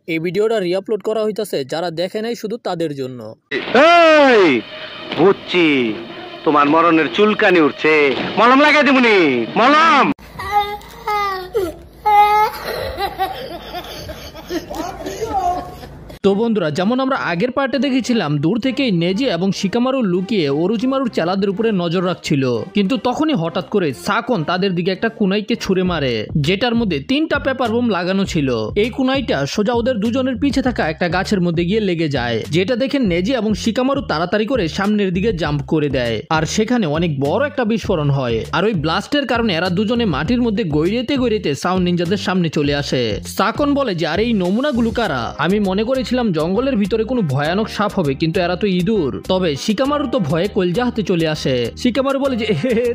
এই ভিডিওটা রিআপলোড করা হইতাছে যারা দেখে নাই শুধু তাদের জন্য। এই বুঝছি তোমার মরণের চুলকানি উঠছে, মলম লাগাই দেবনি, মলম। তো বন্ধুরা, যেমন আমরা আগের পার্টে দেখেছিলাম দূর থেকেই নেজি এবং শিকামারু লুকিয়ে ওরোচিমারুর চেলাদের উপরে নজর রাখছিল, কিন্তু তখনই হঠাৎ করে সাকন তাদের দিকে একটা কুনাইকে ছুঁড়ে মারে, যেটার মধ্যে 3টা পেপার বোম লাগানো ছিল। এই কুনাইটা সোজা ওদের দুজনের পিছে থাকা একটা গাছের মধ্যে গিয়ে লেগে যায়, যেটা দেখে নেজি এবং শিকামারু তাড়াতাড়ি করে সামনের দিকে জাম্প করে দেয়, আর সেখানে অনেক বড় একটা বিস্ফোরণ হয়। আর ওই ব্লাস্টের কারণে এরা দুজনে মাটির মধ্যে গড়িয়ে সাউন্ড নিনজাদের সামনে চলে আসে। সাকন বলে যে আর এই নমুনাগুলো কারা? আমি মনে করেছিলাম জঙ্গলের ভিতরে কোনো ভয়ানক সাপ হবে, কিন্তু এরা তো ইঁদুর। তবে শিকামারু তো ভয়ে কলজা হাতে চলে আসে। শিকামারু বলে যে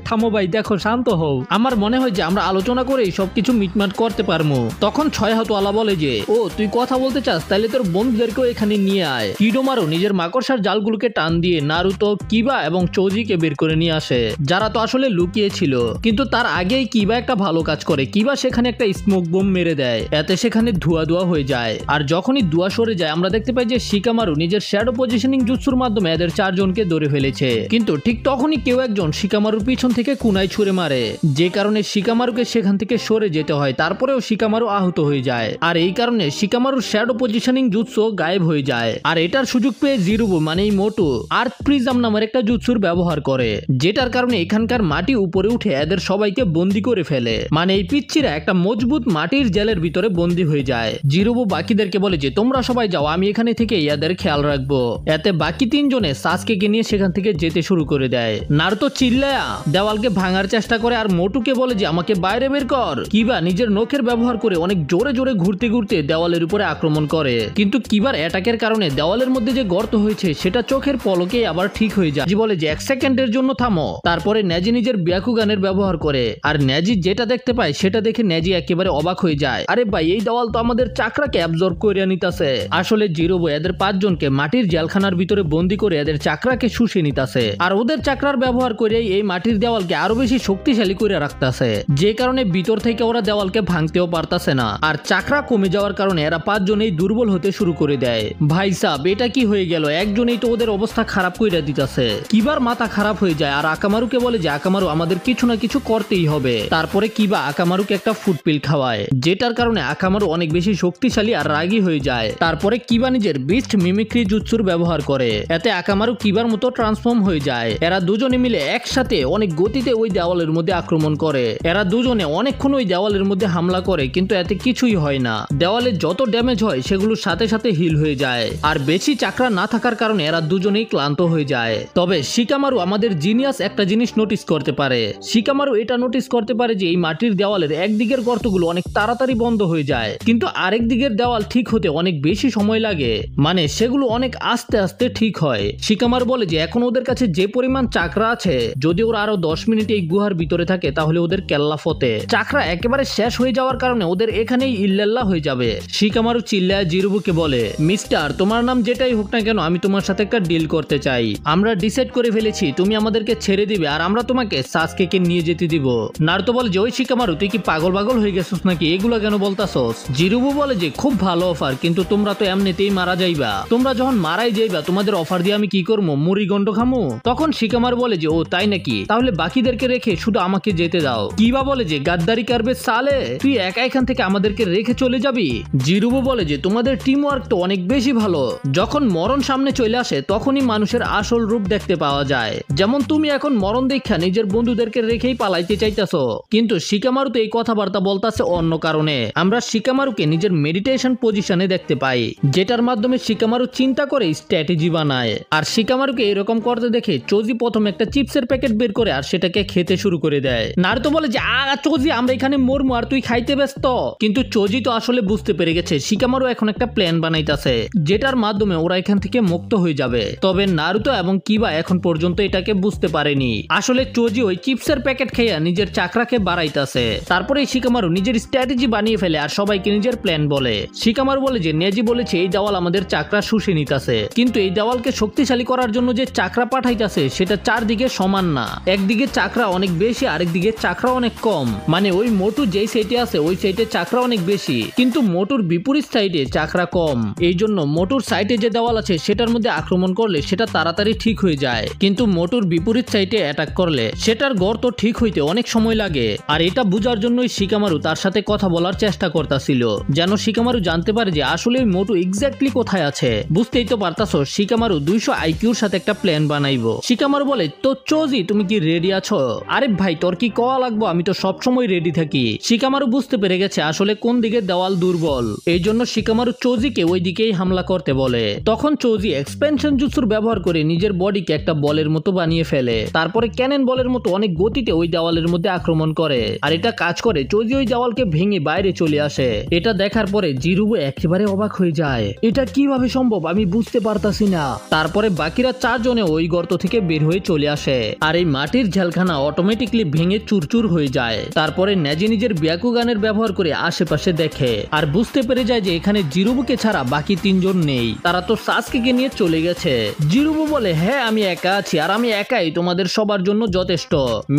থামো ভাই, দেখো, শান্ত হও, আমার মনে হয় যে আমরা আলোচনা করে সবকিছু মিটমাট করতে পারবো। তখন 6 হাতওয়ালা বলে যে ও তুই কথা বলতে চাস, তাইলে তোর বন্ধুদেরকেও এখানে নিয়ে আয়। কিডোমারু নিজের মাকড়সার জালগুলোকে টান দিয়ে নারুতো, কিবা এবং চৌজিকে বের করে নিয়ে আসে, যারা তো আসলে লুকিয়ে ছিল। কিন্তু তার আগেই কিবা একটা ভালো কাজ করে। কিবা সেখানে একটা স্মোক বোম মেরে দেয়, এতে সেখানে ধোঁয়া হয়ে যায়। আর যখনই ধোঁয়া সরে যায় আমরা দেখতে পাই যে শিকামারু নিজের শ্যাডো পজিশনিং জুৎসুর মাধ্যমে এদের 4 জনকে ধরে ফেলেছে। কিন্তু ঠিক তখনই কেউ একজন শিকামারুর পিছন থেকে কুনাই ছুঁড়ে মারে, যে কারণে শিকামারুকে সেখান থেকে সরে যেতে হয়। তারপরেও শিকামারু আহত হয়ে যায়, আর এই কারণে শিকামারুর শ্যাডো পজিশনিং জুৎসু গায়েব হয়ে যায়। আর এটার সুযোগ পেয়ে জিরুবু মানে এই মোটু আর্থ প্রিজম নামের একটা জুৎসুর ব্যবহার করে, যেটার কারণে এখানকার মাটি উপরে উঠে এদের সবাইকে বন্দি করে ফেলে। মানে এই পিচ্চিরা একটা মজবুত মাটির জেলের ভিতরে বন্দি হয়ে যায়। জিরুবু বাকিদেরকে বলে যে তোমরা সবাই যাও, আমি এখানে থেকে ইয়াদের খেয়াল রাখবো। এতে বাকি 3 জনে সাসকেকে নিয়ে সেখান থেকে যেতে শুরু করে দেয়। নারুতো চিল্লায়া দেওয়ালকে ভাঙার চেষ্টা করে, আর মোটুকে বলে যে আমাকে বাইরে বের কর। কিবা নিজের নখের ব্যবহার করে অনেক জোরে জোরে ঘুরতে দেওয়ালের উপরে আক্রমণ করে, কিন্তু কিবার অ্যাটাকের কারণে দেওয়ালের মধ্যে যে গর্ত হয়েছে সেটা চোখের পলকে আবার ঠিক হয়ে যায়। বলে যে 1 সেকেন্ডের জন্য থামো। তারপরে নেজি নিজের ব্যাকুগানের ব্যবহার করে, আর নেজি যেটা দেখতে পায় সেটা দেখে নেজি একেবারে অবাক হয়ে যায়। আরে ভাই, এই দেওয়াল তো আমাদের চাকরাকে অ্যাবজর্ব করে নিতেছে। আসলে জিরোবো এদের 5 জনকে মাটির জেলখানার ভিতরে বন্দি করে এদের চাকরাকে শুষে নিতেছে, আর ওদের চাকরার ব্যবহার করে এই মাটির দেওয়ালকে আরো বেশি শক্তিশালী করে রাখতেছে, যে কারণে ভিতর থেকে ওরা দেওয়ালকে ভাঙতেও পারতাছে না। আর চাকরা কমে যাওয়ার কারণে এরা 5 জনেই দুর্বল হতে শুরু করে দেয়। ভাই সাহেব, এটা কি হয়ে গেল? একজনেই তো ওদের অবস্থা খারাপ করে দিতেছে। কিবার মাথা খারাপ হয়ে যায়, আর আকামারুকে বলে যে আকামারু আমাদের কিছু না কিছু করতেই হবে। তারপরে কিবা আকামারুকে একটা ফুডপিল খাওয়ায়, যেটার কারণে আকামারু অনেক বেশি শক্তিশালী আর রাগী হয়ে যায়। তারপরে কিবা নিজের বিস্ট মিমিক্রি জুৎসুর ব্যবহার করে, এতে আকামারু কিবার মতো ট্রান্সফর্ম হয়ে যায়। এরা দুজনে মিলে একসাথে অনেক গতিতে ওই দেওয়ালের মধ্যে আক্রমণ করে। এরা দুজনে অনেকক্ষণ ওই দেওয়ালের মধ্যে হামলা করে, কিন্তু এতে কিছুই হয় না। দেওয়ালে যত ড্যামেজ হয় সেগুলোর সাথে সাথে হিল হয়ে যায়, আর বেশি চাকরা না থাকার কারণে এরা দুজনেই ক্লান্ত হয়ে যায়। তবে শিকামারু আমাদের জিনিয়াস একটা জিনিস নোটিস করতে পারে। শিকামারু এটা নোটিস করতে পারে যে এই মাটির দেওয়ালের একদিকের গর্তগুলো অনেক তাড়াতাড়ি বন্ধ হয়ে যায়, কিন্তু আরেক দিকের দেওয়াল ঠিক হতে অনেক বেশি সময় লাগে, মানে সেগুলো অনেক আস্তে আস্তে ঠিক হয়। শিকামারু বলে যে এখন ওদের কাছে যে পরিমাণ চাকরা আছে, যদি ওরা আরো 10 মিনিট এই গুহার ভিতরে থাকে তাহলে ওদের কেল্লা ফতে। চাকরা একেবারে শেষ হয়ে যাওয়ার কারণে ওদের এখানেই ইল্লাল্লাহ হয়ে যাবে। শিকামারু চিল্লায় জিরুবুকে বলে, মিস্টার, তোমার নাম যেটাই হোক না কেন, আমি তোমার সাথে একটা ডিল করতে চাই। আমরা ডিসাইড করে ফেলেছি তুমি আমাদেরকে ছেড়ে দিবে, আর আমরা তোমাকে সাসকেকে নিয়ে যেতে দিব। নারুতো বলে যে ওই শিকামারু, তুই কি পাগল হয়ে গেছিস নাকি? এগুলো কেন বলতাছস? জিরুবু বলে যে খুব ভালো অফার, কিন্তু তোমরা তো এমনিতেই মারা যাইবা। তোমরা যখন মারাই যাইবা তোমাদের অফার দিয়ে আমি কি করবো? মুড়ি গন্ড খামু? তখন শিকামারু বলে যে ও তাই নাকি, তাহলে বাকিদেরকে রেখে শুধু আমাকে যেতে দাও। কিবা বলে যে গাদ্দারি করবে সালে, তুই একা এখান থেকে আমাদেরকে রেখে চলে যাবি? জিরুবু বলে যে তোমাদের টিম ওয়ার্ক তো অনেক বেশি ভালো। যখন মরণ সামনে চলে আসে তখনই মানুষের আসল রূপ দেখতে পাওয়া যায়। যেমন তুমি এখন মরণ দেখা নিজের বন্ধুদেরকে রেখেই পালাইতে চাইতেছো, কিন্তু শিকামারু তো এই কথাবার্তা বলতাছে অন্য কারণে। আমরা শিকামারুকে নিজের মেডিটেশন পজিশনে দেখতে পাই, যেটার মাধ্যমে শিকামারু চিন্তা করে স্ট্র্যাটেজি বানায়। আর শিকামারুকে এরকম করতে দেখে চোজি প্রথমে একটা চিপসের প্যাকেট বের করে আর সেটাকে খেতে শুরু করে দেয়। নারুতো বলে যে চোজি, আমরা এখানে মরমু আর তুই খাইতে ব্যস্ত। কিন্তু চোজি তো আসলে বুঝতে পেরে গেছে শিকামারু এখন একটা প্ল্যান বানাইতাছে, যেটার মাধ্যমে ওরা এখান থেকে মুক্ত হয়ে যাবে। তবে নারুতো এবং কিবা এখন পর্যন্ত এটাকে বুঝতে পারেনি। আসলে চোজি ওই চিপসের প্যাকেট খেয়ে নিজের চাকরাকে বাড়াইতাছে। তারপরে শিকামারু নিজের স্ট্র্যাটেজি বানিয়ে ফেলে আর সবাইকে নিজের প্ল্যান বলে। শিকামারু বলে যে নেজি বলেছিল হয়েছে এই দেওয়াল আমাদের চাকরা শুষে নিতেছে, কিন্তু এই দেওয়ালকে শক্তিশালী করার জন্য যে চাকরা পাঠাইতেছে সেটা চারদিকে সমান না। একদিকে চাকরা অনেক বেশি, আরেকদিকে চাকরা অনেক কম। মানে ওই মোটু যেই সাইডে আছে ওই সাইডে চাকরা অনেক বেশি, কিন্তু মোটুর বিপরীত সাইডে চাকরা কম। এই জন্য মোটুর সাইডে যে দেওয়াল আছে সেটার মধ্যে আক্রমণ করলে সেটা তাড়াতাড়ি ঠিক হয়ে যায়, কিন্তু মোটুর বিপরীত সাইডে অ্যাটাক করলে সেটার গর্ত ঠিক হইতে অনেক সময় লাগে। আর এটা বোঝার জন্যই শিকামারু তার সাথে কথা বলার চেষ্টা করতেছিল, যেন শিকামারু জানতে পারে যে আসলে মোটু এক্স্যাক্টলি কোথায় আছে। বুঝতেই তো পারতাছো শিকামারু 200 আইকিউর সাথে একটা প্ল্যান বানাইবো। শিকামারু বলে, তো চোজি তুমি কি রেডি আছো? আরে ভাই তোর কি কওয়া লাগবো, আমি তো সবসময় রেডি থাকি। শিকামারু বুঝতে পেরে গেছে আসলে কোন দিকে দেওয়াল দুর্বল, এই জন্য শিকামারু চোজিকে ওই দিকেই হামলা করতে বলে। তখন চোজি এক্সপেনশন জুৎসুর ব্যবহার করে নিজের বডিকে একটা বলের মতো বানিয়ে ফেলে, তারপরে ক্যানন বলের মতো অনেক গতিতে ওই দেওয়ালের মধ্যে আক্রমণ করে। আর এটা কাজ করে, চোজি ওই দেওয়ালকে ভেঙে বাইরে চলে আসে। এটা দেখার পরে জিরুবু একেবারে অবাক হয়ে যায়, এটা কিভাবে সম্ভব আমি বুঝতে পারতাছি না। তারপরে বাকিরা 4 জনে ওই গর্ত থেকে বের হয়ে চলে আসে, আর এই মাটির ঝালখানা অটোমেটিকলি ভেঙে চুরচুর হয়ে যায়। তারপরে নেজি নিজের ব্যাকুগানের ব্যবহার করে আশেপাশে দেখে আর বুঝতে পেরে যায় যে এখানে জিরুবুকে ছাড়া বাকি 3 জন নেই, তারা তো সাসকেকে নিয়ে চলে গেছে। জিরুবু বলে, হ্যাঁ আমি একা আছি, আর আমি একাই তোমাদের সবার জন্য যথেষ্ট।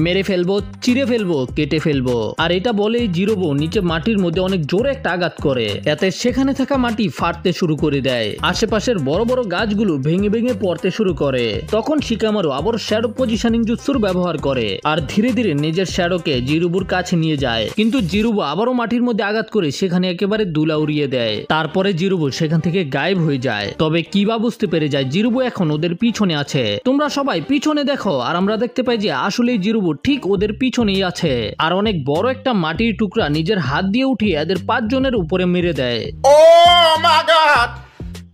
মেরে ফেলবো, চিরে ফেলবো, কেটে ফেলবো। আর এটা বলেই জিরুবু নিচে মাটির মধ্যে অনেক জোরে একটা আঘাত করে, এতে সেখানে থাকা মাটি ফাটতে শুরু করে দেয়। আশেপাশের বড় বড় গাছগুলো ভেঙে ভেঙে পড়তে শুরু করে। তখন শিকামারু আবার শ্যাডো পজিশনিং জুৎসুর ব্যবহার করে আর ধীরে ধীরে নিজের শ্যাডোকে জিরুবুর কাছে নিয়ে যায়, কিন্তু জিরুবু আবারও মাটির মধ্যে আঘাত করে সেখানে একেবারে দুলা উড়িয়ে দেয়। তারপরে জিরুবু সেখান থেকে গায়েব হয়ে যায়। তবে কিবা বুঝতে পেরে যায় জিরুবু এখন ওদের পিছনে আছে। তোমরা সবাই পিছনে দেখো, আর আমরা দেখতে পাই যে আসলে জিরুবু ঠিক ওদের পিছনেই আছে, আর অনেক বড় একটা মাটির টুকরা নিজের হাত দিয়ে উঠিয়ে এদের 5 জনের উপরে মেরে দেয়।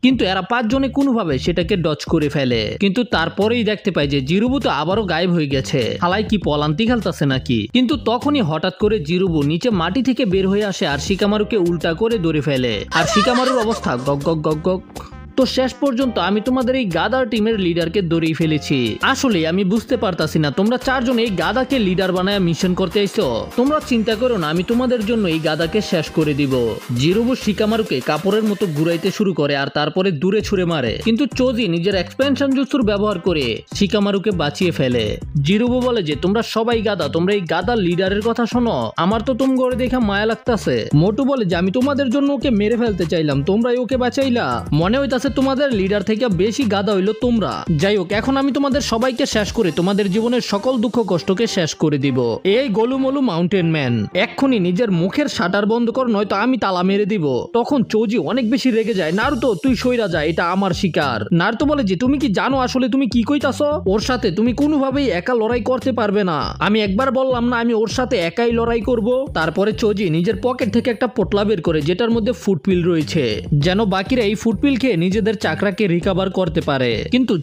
কিন্তু এরা 5 জনে কোনোভাবে সেটাকে ডচ করে ফেলে, কিন্তু তারপরেই দেখতে পায় যে জিরুবু তো আবারও গায়েব হয়ে গেছে। হালাই কি পলান্তি খেলতেছে নাকি? কিন্তু তখনই হঠাৎ করে জিরুবু নিচে মাটি থেকে বের হয়ে আসে আর শিকামারুকে উল্টা করে ধরে ফেলে, আর শিকামারুর অবস্থা গগ গগ গগ গগ। তো শেষ পর্যন্ত আমি তোমাদের এই গাদার টিমের লিডারকে ধরেই ফেলেছি। আসলে আমি বুঝতে পারতাছি না তোমরা 4 জন এই গাদাকে লিডার বানায় মিশন করতে আইছো। তোমরা চিন্তা করো না, আমি তোমাদের জন্য এই গাদাকে শেষ করে দিব। জিরুবু শিকামারুকে কাপড়ের মতো ঘুরাইতে শুরু করে আর তারপরে দূরে ছুঁড়ে মারে, কিন্তু চোজি নিজের এক্সপেনশন জুৎসুর ব্যবহার করে শিকামারুকে বাঁচিয়ে ফেলে। জিরুবু বলে যে তোমরা সবাই গাদা, তোমরা এই গাদার লিডারের কথা শোনো, আমার তো তুমি করে দেখা মায়া লাগতাছে। মোটু বলে যে আমি তোমাদের জন্য ওকে মেরে ফেলতে চাইলাম, তোমরাই ওকে বাঁচাইলা। মনে হইতাছে তোমাদের লিডার থেকে বেশি গাদা হইলো তোমরা। যাই হোক, এখন আমি তোমাদের সবাইকে শেষ করে তোমাদের জীবনের সকল দুঃখ কষ্টকে শেষ করে দিব। এই গোলুমলু মাউন্টেন ম্যান, এক্ষুনি নিজের মুখের শাটার বন্ধ কর, নয়তো আমি তালা মেরে দিব। তখন চৌজি অনেক বেশি রেগে যায়, নারুতো তুই সইরা যা, এটা আমার শিকার। নারুতো বলে যে তুমি কি জানো আসলে তুমি কি কইতাছো? ওর সাথে তুমি কোনোভাবেই একা লড়াই করতে পারবে না। আমি একবার বললাম না আমি ওর সাথে একাই লড়াই করব? তারপরে চৌজি নিজের পকেট থেকে একটা পোটলা বের করে যেটার মধ্যে ফুটপিল রয়েছে, যেন বাকিরা এই ফুটপিল খেয়ে নিজেদের চাকরাকে রিকভার করতে পারে। কিন্তু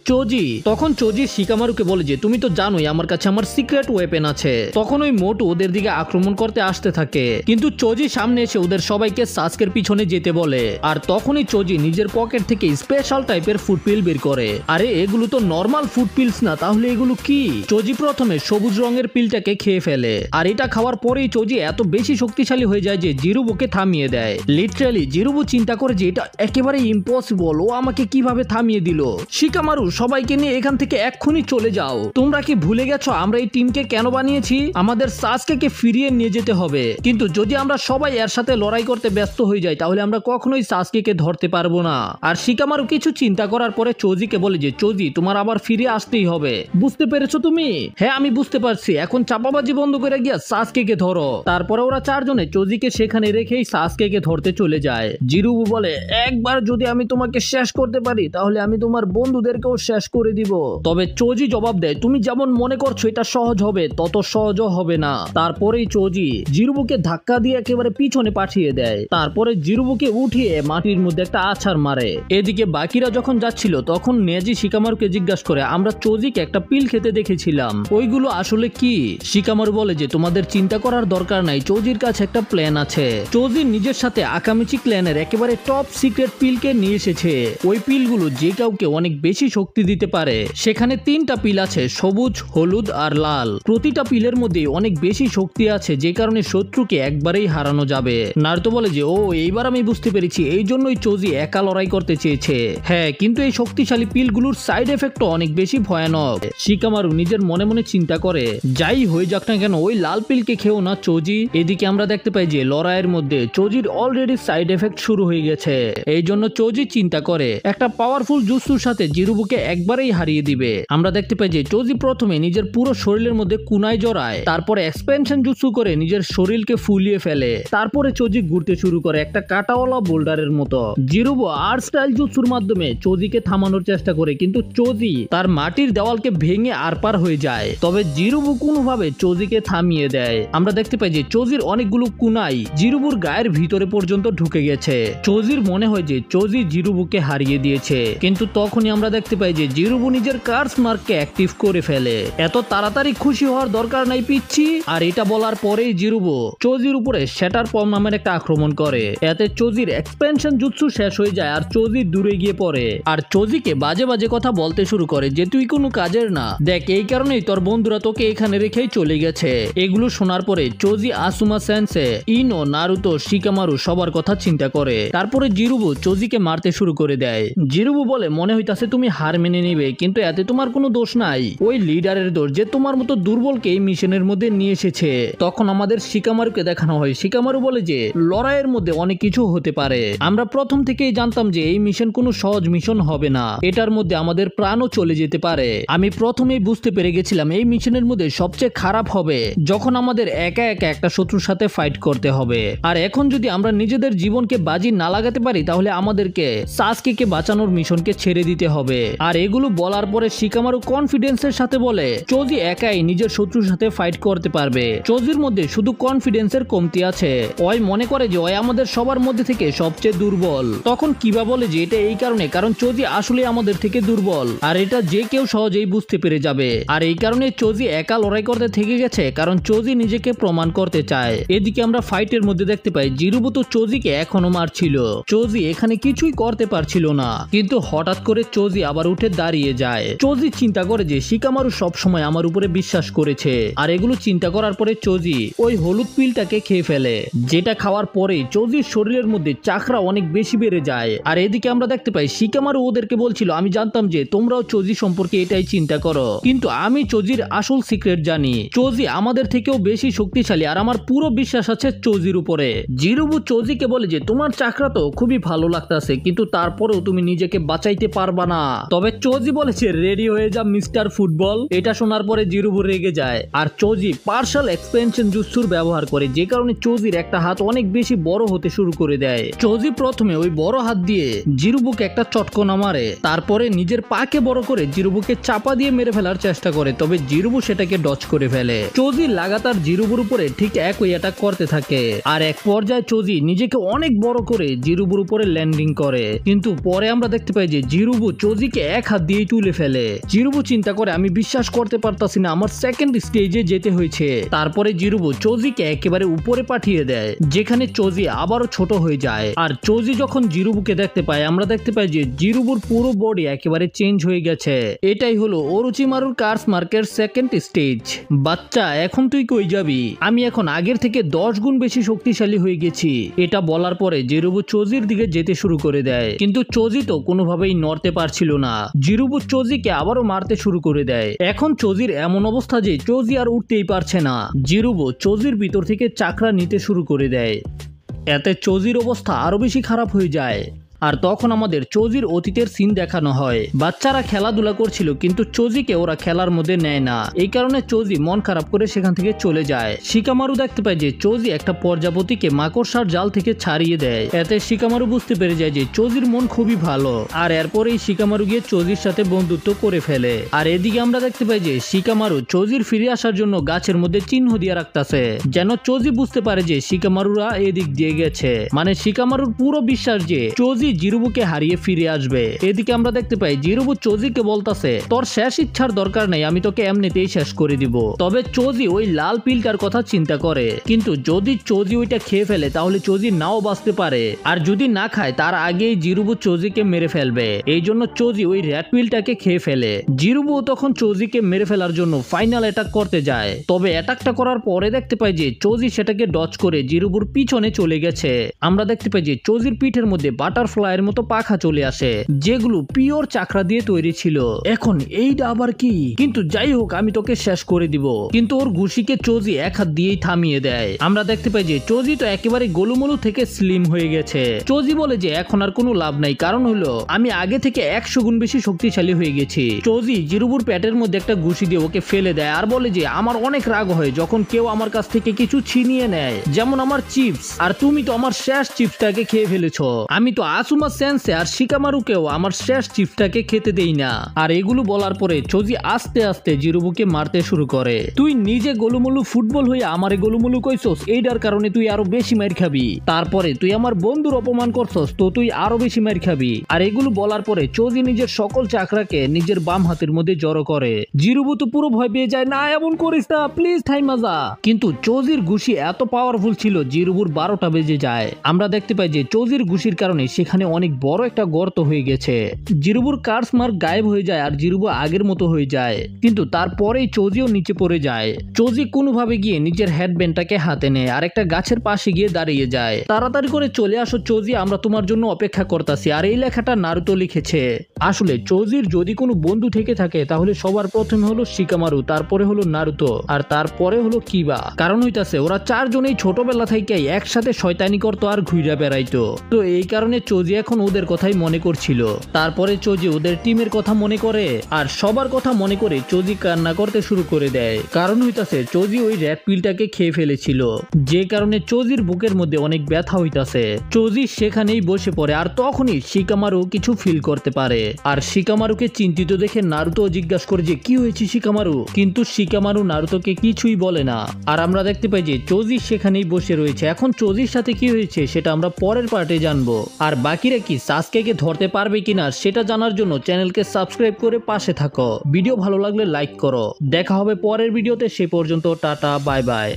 তখন চৌজি শিকামারুকে বলে যে তুমি তো জানোই আমার কাছে আমার সিক্রেট ওয়েপেন আছে। তখন ওই মোটু ওদের দিকে আক্রমণ করতে আসতে থাকে, কিন্তু চৌজি সামনে এসে ওদের সবাইকে সাসকের পিছনে যেতে বলে। আর তখনই চৌজি নিজের পকেট থেকে স্পেশাল টাইপের ফুটপিল বের করে। আরে এগুলো তো নর্মাল ফুটপিলস না, তাহলে এগুলো কি? চৌজি প্রথমে সবুজ রঙের পিলটাকে খেয়ে ফেলে, আর এটা খাওয়ার পরেই চৌজি এত বেশি শক্তিশালী হয়ে যায় যে জিরুবুকে থামিয়ে দেয়। লিটারালি জিরুবু চিন্তা করে যে এটা একেবারে ইম্পসিবল, ও আমাকে কিভাবে থামিয়ে দিল। শিকামারু সবাইকে নিয়ে এখান থেকে এক্ষুনি চলে যাও। তোমরা কি ভুলে গেছো আমরা এই টিমকে কেন বানিয়েছি? আমাদের সাসকেকে ফিরিয়ে নিয়ে যেতে হবে। কিন্তু যদি আমরা সবাই এর সাথে লড়াই করতে ব্যস্ত হয়ে যাই তাহলে আমরা কখনোই সাসকেকে ধরতে পারবো না। আর শিকামারু কিছু চিন্তা করার পরে চৌজিকে বলে যে চৌজি তোমার আবার ফিরে আসতেই হবে। বুঝতে পেরেছো তুমি? হ্যাঁ আমি বুঝতে পারছি, এখন চাপাবাজি বন্ধ করে গিয়া সাসকেকে ধরো। তারপরে ওরা 4 জনে চৌজিকে সেখানে রেখেই সাসকেকে ধরতে চলে যায়। জিরুবু বলে একবার যদি আমি তোমাকে শেষ করতে পারি তাহলে আমি তোমার বন্ধুদেরকেও শেষ করে দিব। তবে চৌজি জবাব দেয় তুমি যেমন মনে করছো এটা সহজ হবে তত সহজও হবে না। তারপরেই চৌজি জিরুবুকে ধাক্কা দিয়ে একেবারে পিছনে পাঠিয়ে দেয়। তারপরে জিরুবুকে উঠিয়ে মাটির মধ্যে একটা আছাড় মারে। এদিকে বাকিরা যখন যাচ্ছিল তখন নেজি শিকামারুকে জিজ্ঞাসা করে আমরা চৌজিকে একটা পিল খেতে দেখেছিলাম, ওইগুলো আসলে কি? শিকামারু বলে যে তোমাদের চিন্তা করার দরকার নাই, চৌজির কাছে একটা প্ল্যান আছে। চৌজি নিজের সাথে আকামিচি ক্ল্যানের একেবারে টপ সিক্রেট পিলকে নিয়ে এসেছে। যে ওই পিলগুলো যে কাউকে অনেক বেশি শক্তি দিতে পারে। সেখানে 3টা পিল আছে, সবুজ, হলুদ আর লাল। প্রতিটা পিলের মধ্যে অনেক বেশি শক্তি আছে, যে কারণে শত্রুকে একবারেই হারানো যাবে। নারুতো বলে যে ও এইবার আমি বুঝতে পেরেছি, এই জন্যই চোজি একা লড়াই করতে চেয়েছে। হ্যাঁ, কিন্তু এই শক্তিশালী পিলগুলোর সাইড এফেক্টও অনেক বেশি ভয়ানক। শিকামারু নিজের মনে মনে চিন্তা করে, যাই হয়ে যাক না কেন ওই লাল পিলকে খেও না চোজি। এদিকে আমরা দেখতে পাই যে লড়াইয়ের মধ্যে চোজির অলরেডি সাইড এফেক্ট শুরু হয়ে গেছে। এই জন্য চোজি চিন্তা করে একটা পাওয়ারফুল জুৎসুর সাথে জিরুবুকে একবারেই হারিয়ে দিবে। আমরা দেখতে পাই যে চোজি প্রথমে নিজের পুরো শরীরের মধ্যে কুনায় জড়ায়, তারপরে এক্সপেনশন জুৎসু করে নিজের শরীরকে ফুলিয়ে ফেলে। তারপরে চোজি ঘুরতে শুরু করে একটা কাটাওয়ালা বোল্ডারের মতো। জিরুবু আর্ট স্টাইল জুৎসুর মাধ্যমে চোজিকে থামানোর চেষ্টা করে, কিন্তু চোজি তার মাটির দেওয়ালকে ভেঙে আরপার হয়ে যায়। তবে জিরুবু কোনোভাবে চোজিকে থামিয়ে দেয়। আমরা দেখতে পাই যে চোজির অনেকগুলো কুনাই জিরুবুর গায়ের ভিতরে পর্যন্ত ঢুকে গেছে। চোজির মনে হয় যে চোজি জিরুবুকে হারিয়ে দিয়েছে, কিন্তু তখনই আমরা দেখতে পাই যে জিরুবু নিজের কার্স মার্ককে অ্যাক্টিভ করে ফেলে। এত তাড়াতাড়ি খুশি হওয়ার দরকার নাই পিচ্ছি। আর এটা বলার পরেই জিরুবু চোজির উপরে শ্যাটার পম নামের একটা আক্রমণ করে। এতে চোজির এক্সপেনশন জুৎসু শেষ হয়ে যায় আর চোজি দূরে গিয়ে পড়ে। আর চোজিকে বাজে বাজে কথা বলতে শুরু করে যে তুই কোনো কাজের না, দেখ এই কারণেই তোর বন্ধুরা তোকে এখানে রেখেই চলে গেছে। এগুলো শোনার পরে চোজি আসুমা সেন্সে, ইনো, নারুতো, শিকামারু সবার কথা চিন্তা করে। তারপরে জিরুবু চোজিকে মারতে শুরু করে দেয়। জিরুবু বলে মনে হইতাছে তুমি হার মেনে নিবে, কিন্তু এতে তোমার কোনো দোষ নাই, ওই লিডারের দোষ যে তোমার মতো দুর্বলকে এই মিশনের মধ্যে নিয়ে এসেছে। তখন আমাদের শিকামারুকে দেখানো হয়। শিকামারু বলে যে লড়াইয়ের মধ্যে অনেক কিছু হতে পারে। আমরা প্রথম থেকেই জানতাম যে এই মিশন কোনো সহজ মিশন হবে না, এটার মধ্যে আমাদের প্রাণও চলে যেতে পারে। আমি প্রথমেই বুঝতে পেরে গেছিলাম এই মিশনের মধ্যে সবচেয়ে খারাপ হবে যখন আমাদের একা একা একটা শত্রুর সাথে ফাইট করতে হবে। আর এখন যদি আমরা নিজেদের জীবনকে বাজি না লাগাতে পারি তাহলে আমাদেরকে সাসকেকে বাঁচানোর মিশনকে ছেড়ে দিতে হবে। আর এগুলো বলার পরে শিকামারু কনফিডেন্সের সাথে বলে চোজি একাই নিজের শত্রুর সাথে ফাইট করতে পারবে। চোজির মধ্যে শুধু কনফিডেন্সের কমতি আছে, ওই মনে করে যে ওই আমাদের সবার মধ্যে থেকে সবচেয়ে দুর্বল। তখন কিবা বলে যে এটা এই কারণে কারণ চোজি আসলে আমাদের থেকে দুর্বল, আর এটা যে কেউ সহজেই বুঝতে পেরে যাবে। আর এই কারণে চোজি একা লড়াই করতে থেকে গেছে, কারণ চোজি নিজেকে প্রমাণ করতে চায়। এদিকে আমরা ফাইটের মধ্যে দেখতে পাই জিরুবু তো চোজিকে এখনো মারছিল। চোজি এখানে কিছুই করতে পারছিল না, কিন্তু হঠাৎ করে চোজি আবার উঠে দাঁড়িয়ে যায়। চোজি চিন্তা করে যে শিকামারু সবসময় আমার উপরে বিশ্বাস করেছে। আর এগুলো চিন্তা করার পরে চোজি ওই হলুদ পিলটাকে খেয়ে ফেলে, যেটা খাওয়ার পরে চোজির শরীরের মধ্যে চাকরা অনেক বেশি বেড়ে যায়। আর এদিকে আমরা দেখতে পাই শিকামারু ওদেরকে বলছিল আমি জানতাম যে তোমরাও চোজি সম্পর্কে এটাই চিন্তা করো, কিন্তু আমি চোজির আসল সিক্রেট জানি। চোজি আমাদের থেকেও বেশি শক্তিশালী, আর আমার পুরো বিশ্বাস আছে চোজির উপরে। জিরুবু চোজিকে বলে যে তোমার চাকরা তো খুবই ভালো লাগতেছে, কিন্তু তারপরেও তুমি নিজেকে বাঁচাইতে পারবা না। তবে চোজি বলেছে রেডি হয়ে যা মিস্টার ফুটবল। এটা শোনার পরে জিরুবু রেগে যায়, আর চোজি পার্শাল এক্সপেনশন জুৎসুর ব্যবহার করে, যে কারণে চোজির একটা হাত অনেক বেশি বড় হতে শুরু করে দেয়। চোজি প্রথমে ওই বড় হাত দিয়ে জিরুবুকে একটা চটকনা মারে, তারপরে নিজের পাকে বড় করে জিরুবুকে চাপা দিয়ে মেরে ফেলার চেষ্টা করে, তবে জিরুবু সেটাকে ডচ করে ফেলে। চোজি লাগাতার জিরুবুর উপরে ঠিক একই অ্যাটাক করতে থাকে, আর এক পর্যায়ে চোজি নিজেকে অনেক বড় করে জিরুবুর উপরে ল্যান্ডিং করে। কিন্তু পরে আমরা দেখতে পাই যে জিরুবু চোজিকে এক হাত দিয়েই তুলে ফেলে। জিরুবু চিন্তা করে আমি বিশ্বাস করতে পারতাছি না, আমার সেকেন্ড স্টেজে যেতে হয়েছে। তারপরে জিরুবু চোজিকে একেবারে উপরে পাঠিয়ে দেয়, যেখানে চোজি আবারও ছোট হয়ে যায়। আর চোজি যখন জিরুবুকে দেখতে পায় আমরা দেখতে পাই যে জিরুবুর পুরো বডি একেবারে চেঞ্জ হয়ে গেছে। এটাই হলো ওরোচিমারুর কার্স মার্কের সেকেন্ড স্টেজ। বাচ্চা এখন তুই কই যাবি? আমি এখন আগের থেকে 10 গুণ বেশি শক্তিশালী হয়ে গেছি। এটা বলার পরে জিরুবু চোজির দিকে যেতে শুরু করে দেয়, কিন্তু চোজি তো কোনোভাবেই নড়তে পারছিল না। জিরুবু চোজিকে আবারও মারতে শুরু করে দেয়। এখন চোজির এমন অবস্থা যে চোজি আর উঠতেই পারছে না। জিরুবু চোজির ভিতর থেকে চাকরা নিতে শুরু করে দেয়, এতে চোজির অবস্থা আরো বেশি খারাপ হয়ে যায়। আর তখন আমাদের চোজির অতীতের সিন দেখানো হয়। বাচ্চারা খেলাধুলা করছিল, কিন্তু চোজিকে ওরা খেলার মধ্যে নেয় না। এই কারণে চোজি মন খারাপ করে সেখান থেকে চলে যায়। শিকামারু দেখতে পায় যে চোজি একটা প্রজাপতিকে মাকড়সার জাল থেকে ছাড়িয়ে দেয়। এতে শিকামারু বুঝতে পেরে যায় যে চোজির মন খুবই ভালো, আর এরপরেই শিকামারু গিয়ে চোজির সাথে বন্ধুত্ব করে ফেলে। আর এদিকে আমরা দেখতে পাই যে শিকামারু চোজির ফিরে আসার জন্য গাছের মধ্যে চিহ্ন দিয়ে রাখতেছে, যেন চোজি বুঝতে পারে যে শিকামারুরা এদিক দিয়ে গেছে। মানে শিকামারুর পুরো বিশ্বাস যে চোজি জিরুবুকে হারিয়ে ফিরে আসবে। এদিকে আমরা দেখতে পাই জিরুবু চোজিকে বলতাছে তোর শেষ ইচ্ছার দরকার নেই, আমি তোকে এমনিতেই শেষ করে দিব। তবে চোজি ওই লাল পিলটার কথা চিন্তা করে, কিন্তু যদি চোজি ওইটা খেয়ে ফেলে তাহলে চোজি নাও বাঁচতে পারে, আর যদি না খায় তার আগেই জিরুবু চোজিকে মেরে ফেলবে। এই জন্য চোজি ওই রেড পিলটাকে খেয়ে ফেলে। জিরুবু তখন চোজিকে মেরে ফেলার জন্য ফাইনাল অ্যাটাক করতে যায়, তবে অ্যাটাকটা করার পরে দেখতে পাই যে চোজি সেটাকে ডজ করে জিরুবুর পিছনে চলে গেছে। আমরা দেখতে পাই যে চোজির পিঠের মধ্যে বাটারফ্লাইয়ের মতো পাখা চলে আসে, যেগুলো পিওর চাকরা দিয়ে তৈরি ছিল। এখন এইটা আবার কি? কিন্তু যাই হোক, আমি তোকে শেষ করে দিব। কিন্তু ওর ঘুষিকে চোজি এক হাত দিয়েই থামিয়ে দেয়। আমরা দেখতে পাই যে চোজি তো একেবারে গোলুমলু থেকে স্লিম হয়ে গেছে। চোজি বলে যে এখন আর কোনো লাভ নাই, কারণ হলো আমি আগে থেকে 100 গুণ বেশি শক্তিশালী হয়ে গেছি। চোজি জিরুবুর পেটের মধ্যে একটা ঘুষি দিয়ে ওকে ফেলে দেয় আর বলে যে আমার অনেক রাগ হয় যখন কেউ আমার কাছ থেকে কিছু ছিনিয়ে নেয়, যেমন আমার চিপস, আর তুমি তো আমার শেষ চিপসটাকে খেয়ে ফেলেছো। আমি তো আসুমা সেন্সে আর শিকামারুকেও আমার শেষ চিপসটাকে খেতে দেই না। আর এগুলো বলার পরে চোজি আস্তে আস্তে জিরুবুকে মারতে শুরু করে। তুই নিজে গোলুমলু ফুটবল হয়ে আমারে গোলুমলু কইছস, এইটার কারণে তুই আরো বেশি মার খাবি। তারপরে তুই আমার বন্ধুর অপমান করছস, তো তুই আরো বেশি মার খাবি। আর এগুলো বলার পরে চোজি নিজের সকল চাকরাকে নিজের বাম হাতের মধ্যে জড়ো করে। জিরুবু তো পুরো ভয় পেয়ে যায়, না এমন করিস না প্লিজ, থাইমা যা। কিন্তু চোজির ঘুষি এত পাওয়ারফুল ছিল জিরুবুর 12টা বেজে যায়। আমরা দেখতে পাই যে চোজির ঘুষির কারণে সেখানে অনেক বড় একটা গর্ত হয়ে গেছে। জিরুবুর কার্স মার্ক গায়েব হয়ে যায় আর জিরুবু আগের মতো হয়ে যায়, কিন্তু তারপরেই চোজিও নিচে পড়ে যায়। চোজি কোনোভাবে গিয়ে নিজের হেডব্যান্ডটাকে হাতে নেয় আর একটা গাছের পাশে গিয়ে দাঁড়িয়ে যায়। তাড়াতাড়ি করে চলে আসো চোজি, আমরা তোমার জন্য অপেক্ষা করতেছি। আর এই লেখাটা নারুতো লিখেছে। আসলে চোজির যদি কোনো বন্ধু থেকে থাকে তাহলে সবার প্রথমে হলো শিকামারু, তারপরে হলো নারুতো, আর তারপরে হলো কিবা। কারণ হইতাছে ওরা চারজনেই ছোটবেলা থেকে একসাথে শয়তানি করতো আর ঘুরে বেড়াইতো, তো এই কারণে চোজি এখন ওদের কথাই মনে করছিল। তারপরে চোজি ওদের টিমের কথা মনে করে আর সবার কথা মনে করে চোজি কান্না করতে শুরু করে দেয়। কারণ হইতাছে চোজি ওই রেড পিলটাকে খেয়ে ফেলেছিল, যে কারণে চোজির বুকের মধ্যে অনেক ব্যথা হইতাছে। চোজি সেখানেই বসে পড়ে আর তখনই শিকামারু কিছু ফিল করতে পারে। আর শিকামারুকে চিন্তিত দেখে নারুতো জিজ্ঞাসা করে যে কি হয়েছে শিকামারু, কিন্তু শিকামারু নারুতোকে কিছুই বলে না। আর আমরা দেখতে পাই যে চোজি সেখানেই বসে রয়েছে। এখন চোজির সাথে কি হয়েছে সেটা আমরা পরের পার্টে জানবো। আর বাকিরা কি সাসকেকে ধরতে পারবে কিনা সেটা জানার জন্য চ্যানেলকে সাবস্ক্রাইব করে পাশে থাকো। ভিডিও ভালো লাগলে লাইক করো। দেখা হবে পরের ভিডিওতে, সে পর্যন্ত টাটা বাই বাই।